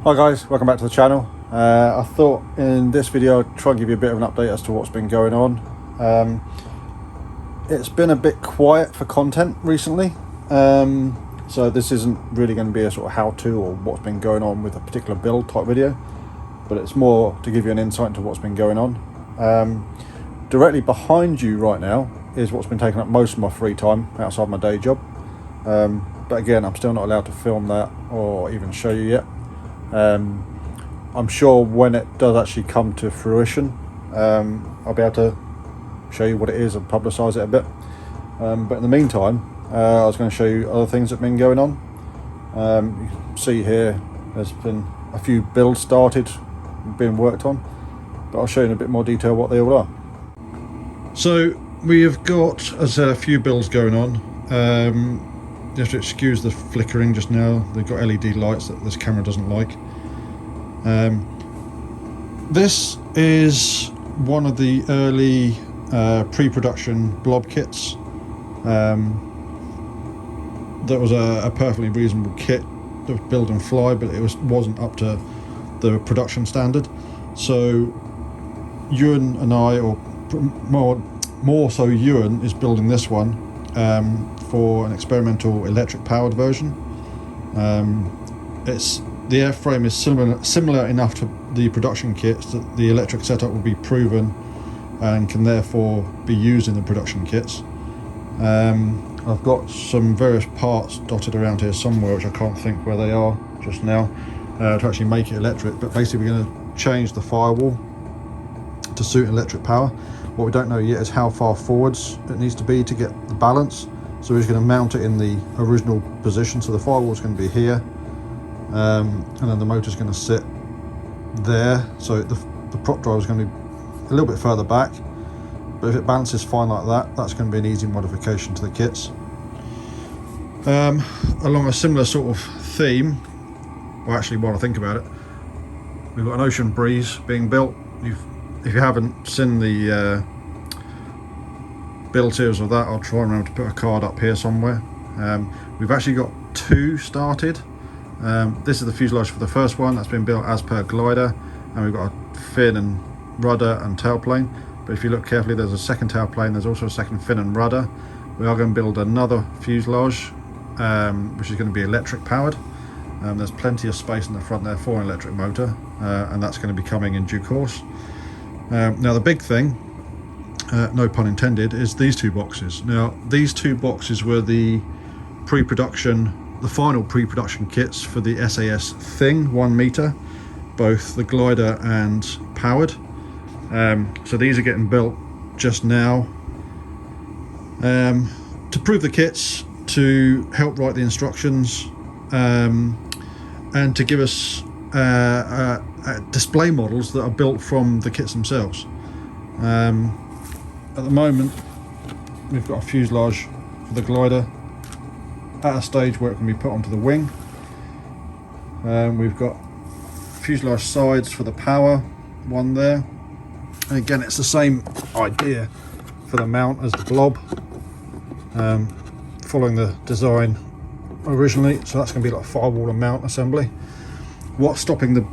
Hi guys, welcome back to the channel. I thought in this video I'd try and give you a bit of an update as to what's been going on. It's been a bit quiet for content recently, so this isn't really going to be a sort of how-to or what's been going on with a particular build type video, but it's more to give you an insight into what's been going on. Directly behind you right now is what's been taking up most of my free time outside my day job, but again I'm still not allowed to film that or even show you yet. I'm sure when it does actually come to fruition, I'll be able to show you what it is and publicise it a bit. But in the meantime, I was going to show you other things that have been going on. You can see here there's been a few builds started, being worked on, but I'll show you in a bit more detail what they all are. So we have got, as I said, a few builds going on. You have to excuse the flickering just now. They've got LED lights that this camera doesn't like. This is one of the early pre-production blob kits. That was a perfectly reasonable kit that was build and fly, but it wasn't up to the production standard. So Ewan and I, or more so Ewan, is building this one for an experimental electric powered version. The airframe is similar enough to the production kits that the electric setup will be proven and can therefore be used in the production kits. I've got some various parts dotted around here somewhere which I can't think where they are just now to actually make it electric, but basically we're going to change the firewall to suit electric power. What we don't know yet is how far forwards it needs to be to get the balance. So we're just going to mount it in the original position. So the firewall is going to be here, and then the motor is going to sit there. So the prop drive is going to be a little bit further back, but if it balances fine like that, that's going to be an easy modification to the kits. Along a similar sort of theme, well actually while I think about it, we've got an Ocean Breeze being built. If you haven't seen the build series of that, I'll try and remember to put a card up here somewhere. We've actually got two started. This is the fuselage for the first one that's been built as per glider, and we've got a fin and rudder and tailplane. But if you look carefully, there's a second tailplane, there's also a second fin and rudder. We are going to build another fuselage, which is going to be electric powered. There's plenty of space in the front there for an electric motor, and that's going to be coming in due course. Now the big thing, no pun intended, is these two boxes. Now these two boxes were the final pre-production kits for the SAS Thing 1 meter, both the glider and powered. So these are getting built just now to prove the kits, to help write the instructions, and to give us display models that are built from the kits themselves. At the moment we've got a fuselage for the glider at a stage where it can be put onto the wing. We've got fuselage sides for the power one there, and again it's the same idea for the mount as the blob, following the design originally. So that's going to be like a firewall and mount assembly. What's stopping the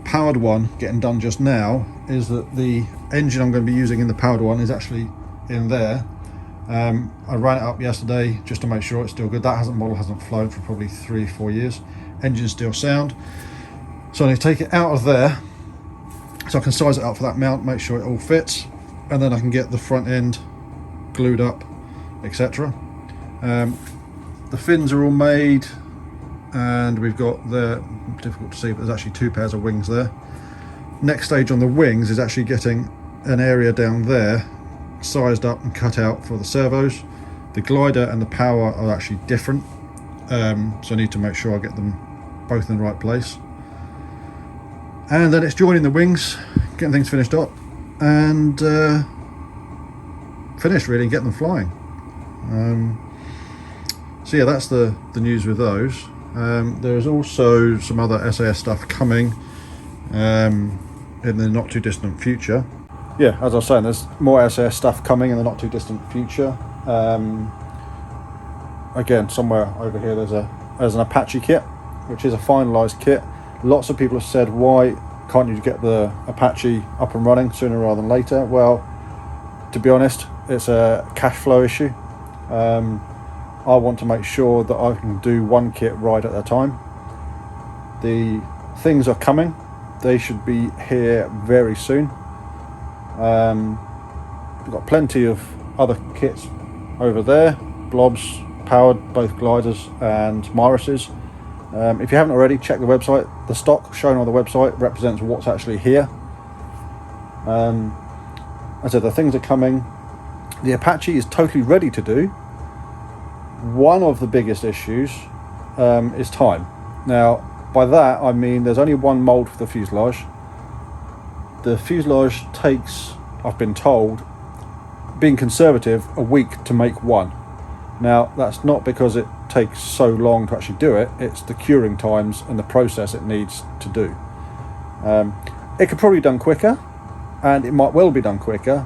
powered one getting done just now is that the engine I'm going to be using in the powered one is actually in there. I ran it up yesterday just to make sure it's still good. That model hasn't flown for probably 3-4 years. Engine's still sound, so I need to take it out of there so I can size it up for that mount, make sure it all fits, and then I can get the front end glued up, etc. The fins are all made, and we've got difficult to see, but there's actually 2 pairs of wings there. Next stage on the wings is actually getting an area down there sized up and cut out for the servos. The glider and the power are actually different, so I need to make sure I get them both in the right place. And then it's joining the wings, getting things finished up, and finished really, getting them flying. So yeah, that's the news with those. There's also some other SAS stuff coming in the not too distant future. Yeah, as I was saying, there's more SAS stuff coming in the not too distant future. Again, somewhere over here there's an Apache kit, which is a finalised kit. Lots of people have said, why can't you get the Apache up and running sooner rather than later? Well, to be honest, it's a cash flow issue. I want to make sure that I can do one kit right at a time. The things are coming. They should be here very soon. We've got plenty of other kits over there. Blobs, powered, both gliders and Myrises. If you haven't already, check the website. The stock shown on the website represents what's actually here. As I said, the things are coming. The Apache is totally ready to do. One of the biggest issues is time. Now, by that I mean there's only one mould for the fuselage. The fuselage takes, I've been told, being conservative, a week to make one. Now, that's not because it takes so long to actually do it, it's the curing times and the process it needs to do. It could probably be done quicker, and it might well be done quicker,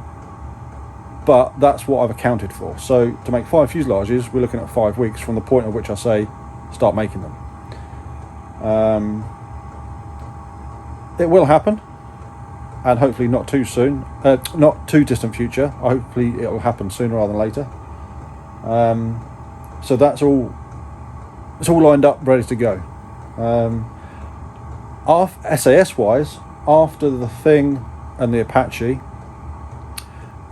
but that's what I've accounted for. So to make 5 fuselages, we're looking at 5 weeks from the point at which I say start making them. It will happen, and hopefully not too soon, not too distant future. Hopefully it will happen sooner rather than later. So that's all. It's all lined up, ready to go. SAS wise, after the Thing and the Apache,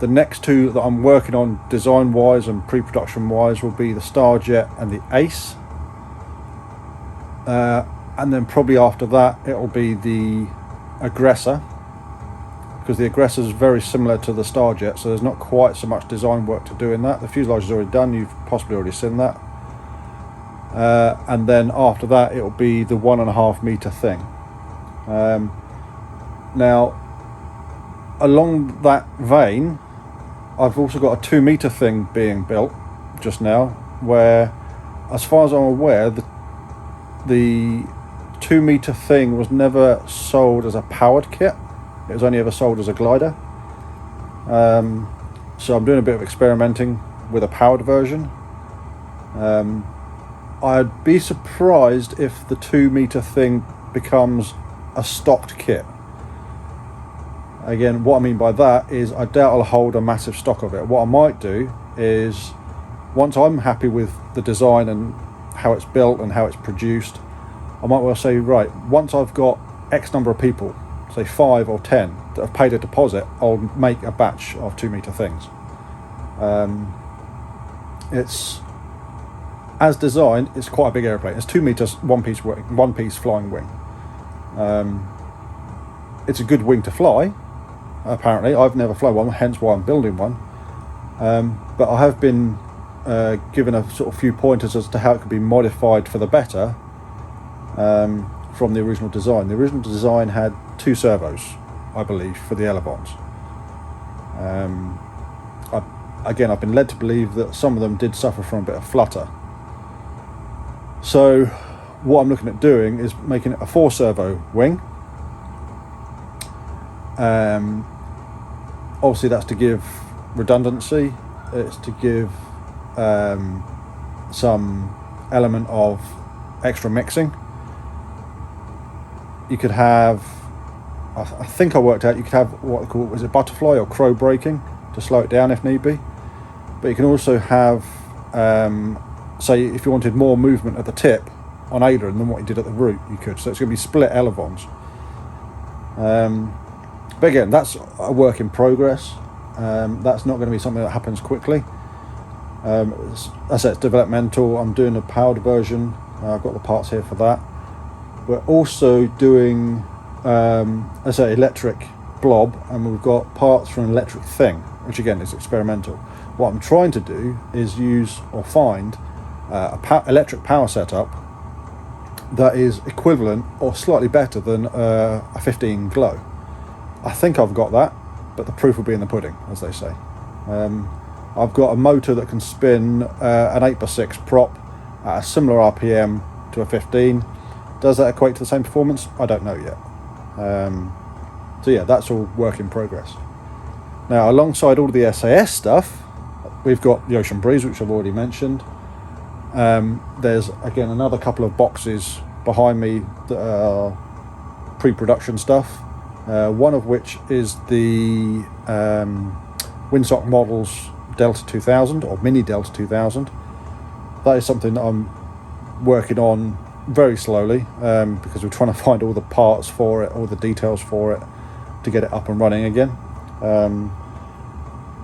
the next two that I'm working on design wise and pre-production wise will be the Starjet and the Ace. And then probably after that it'll be the Aggressor, because the Aggressor is very similar to the Starjet, so there's not quite so much design work to do in that. The fuselage is already done, you've possibly already seen that. And then after that it'll be the 1.5 meter Thing. Now, along that vein, I've also got a 2 meter Thing being built just now, where, as far as I'm aware, the 2 meter Thing was never sold as a powered kit. It was only ever sold as a glider. So I'm doing a bit of experimenting with a powered version. I'd be surprised if the 2 meter Thing becomes a stocked kit. Again, what I mean by that is I doubt I'll hold a massive stock of it. What I might do is, once I'm happy with the design and how it's built and how it's produced, I might well say, right, once I've got X number of people, say 5 or 10, that have paid a deposit, I'll make a batch of 2 meter Things. It's, as designed, it's quite a big airplane. It's 2 meters, one piece flying wing. It's a good wing to fly. Apparently, I've never flown one, hence why I'm building one. But I have been given a sort of few pointers as to how it could be modified for the better from the original design. The original design had 2 servos, I believe, for the ailerons. I've been led to believe that some of them did suffer from a bit of flutter. So what I'm looking at doing is making it a 4 servo wing. Obviously that's to give redundancy, it's to give some element of extra mixing. You could have, I think I worked out, you could have what they call, was it butterfly or crow braking to slow it down if need be. But you can also have, say if you wanted more movement at the tip on aileron than what you did at the root, you could. So it's going to be split ailerons. But again, that's a work in progress. That's not going to be something that happens quickly. As I said, it's developmental. I'm doing a powered version. I've got the parts here for that. We're also doing, as I say, electric blob, and we've got parts for an electric Thing, which again is experimental. What I'm trying to do is use or find electric power setup that is equivalent or slightly better than a 15 Glow. I think I've got that, but the proof will be in the pudding, as they say. I've got a motor that can spin an 8x6 prop at a similar RPM to a 15. Does that equate to the same performance? I don't know yet. So yeah, that's all work in progress. Now, alongside all of the SAS stuff, we've got the Ocean Breeze, which I've already mentioned. There's again another couple of boxes behind me that are pre-production stuff, one of which is the Windsock Models Delta 2000 or Mini Delta 2000. That is something that I'm working on very slowly, because we're trying to find all the parts for it, all the details for it, to get it up and running again.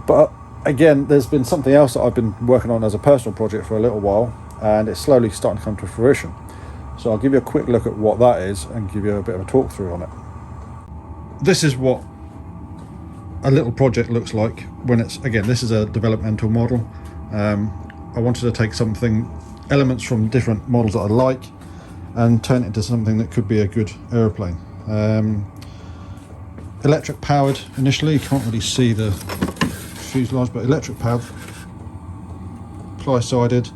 But again, there's been something else that I've been working on as a personal project for a little while, and it's slowly starting to come to fruition. So I'll give you a quick look at what that is and give you a bit of a talk through on it. This is what a little project looks like when it's, again, this is a developmental model. I wanted to take elements from different models that I like and turn it into something that could be a good aeroplane. Electric powered initially, you can't really see the fuselage, but electric powered, ply-sided.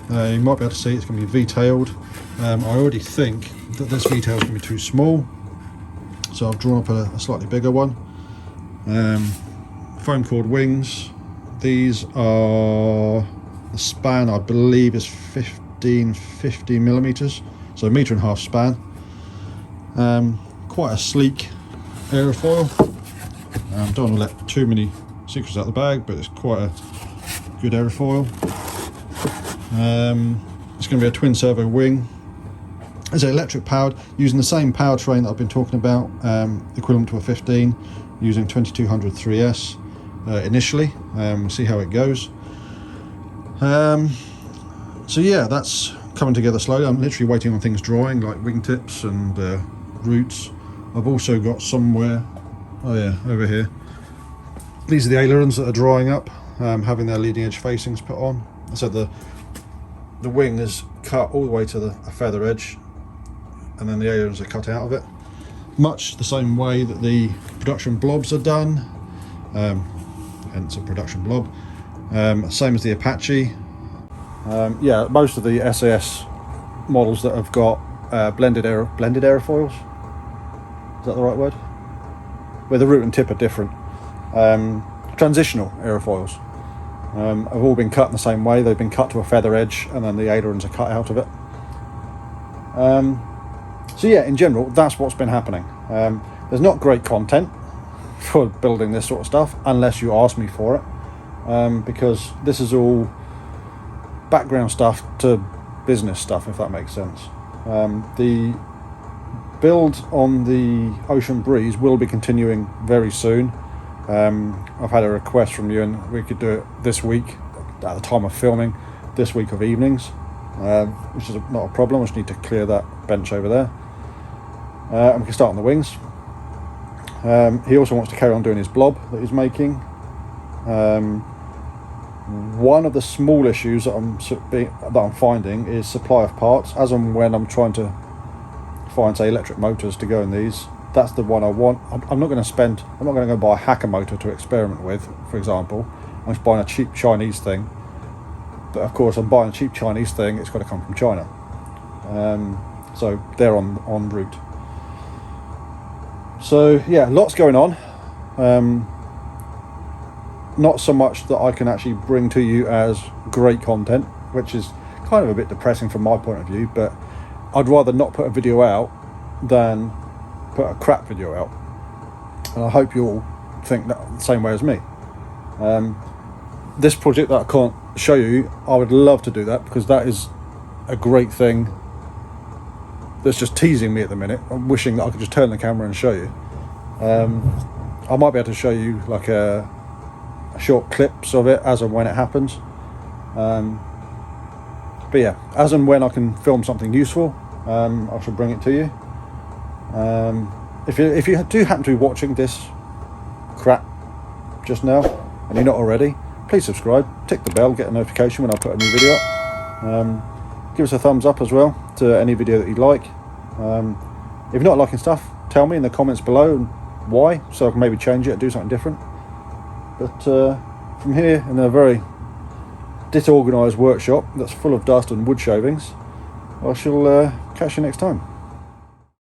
You might be able to see it's going to be V-tailed. I already think that this V-tail is going to be too small, so I've drawn up a slightly bigger one. Foam core wings. These are, the span I believe is 1550 millimeters, so a metre and a half span. Quite a sleek aerofoil. Don't want to let too many secrets out of the bag, but it's quite a good aerofoil. It's going to be a twin servo wing. It's electric powered, using the same powertrain that I've been talking about, equivalent to a 15, using 2200 3S initially. We'll see how it goes. So yeah, that's coming together slowly. I'm literally waiting on things drying, like wingtips and roots. I've also got somewhere, oh yeah, over here, these are the ailerons that are drying up, having their leading edge facings put on. So the wing is cut all the way to a feather edge, and then the ailerons are cut out of it, much the same way that the production blobs are done, hence a production blob. Same as the Apache. Yeah, most of the SAS models that have got blended aerofoils, is that the right word? Where the root and tip are different. Transitional aerofoils have all been cut in the same way. They've been cut to a feather edge, and then the ailerons are cut out of it. So yeah, in general, that's what's been happening. There's not great content for building this sort of stuff unless you ask me for it, because this is all background stuff to business stuff, if that makes sense. The build on the Ocean Breeze will be continuing very soon. I've had a request from you, and we could do it this week at the time of filming, this week of evenings, which is not a problem. I just need to clear that bench over there, and we can start on the wings. He also wants to carry on doing his blob that he's making. One of the small issues that I'm finding is supply of parts. As and when I'm trying to find, say, electric motors to go in these, that's the one I want. I'm not going to go buy a hacker motor to experiment with, for example. I'm just buying a cheap Chinese thing. But of course, I'm buying a cheap Chinese thing, it's got to come from China. So they're en route. So yeah, lots going on. Not so much that I can actually bring to you as great content, which is kind of a bit depressing from my point of view, but I'd rather not put a video out than put a crap video out. And I hope you all think that the same way as me. This project that I can't show you, I would love to do that, because that is a great thing that's just teasing me at the minute. I'm wishing that I could just turn the camera and show you. I might be able to show you like a short clips of it as and when it happens. But yeah, as and when I can film something useful, I shall bring it to you. If you do happen to be watching this crap just now and you're not already, please subscribe, tick the bell, get a notification when I put a new video up. Give us a thumbs up as well to any video that you'd like. If you're not liking stuff, tell me in the comments below why, so I can maybe change it and do something different. But from here, in a very disorganised workshop that's full of dust and wood shavings, I shall catch you next time.